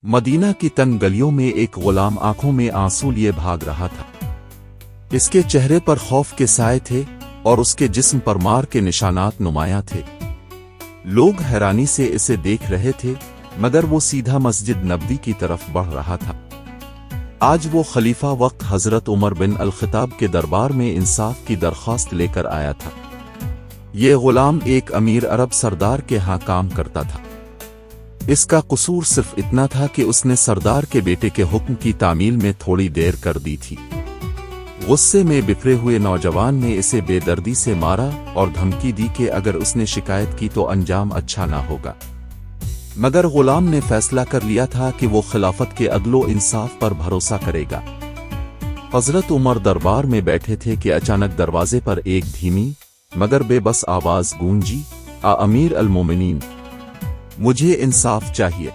Medina की तंग गलियों में एक गुलाम आंखों में आंसू लिए भाग रहा था। इसके चेहरे पर खौफ के साए थे और उसके जिस्म पर मार के निशानात नुमायां थे। लोग हैरानी से इसे देख रहे थे, मगर वो सीधा मस्जिद नबवी की तरफ बढ़ रहा था। आज वो खलीफा वक्त हजरत उमर बिन अल-खत्ताब के दरबार में इंसाफ की दरख्वास्त लेकर आया था। ये गुलाम एक अमीर अरब सरदार के यहाँ काम करता था। इसका कसूर सिर्फ इतना था कि उसने सरदार के बेटे के हुक्म की तामील में थोड़ी देर कर दी थी। गुस्से में बिखरे हुए नौजवान ने इसे बेदर्दी से मारा और धमकी दी कि अगर उसने शिकायत की तो अंजाम अच्छा ना होगा। मगर गुलाम ने फैसला कर लिया था कि वो खिलाफत के अदलो इंसाफ पर भरोसा करेगा। हजरत उमर दरबार में बैठे थे कि अचानक दरवाजे पर एक धीमी मगर बेबस आवाज गूंजी, आ अमीर अल मोमिनीन, मुझे इंसाफ चाहिए।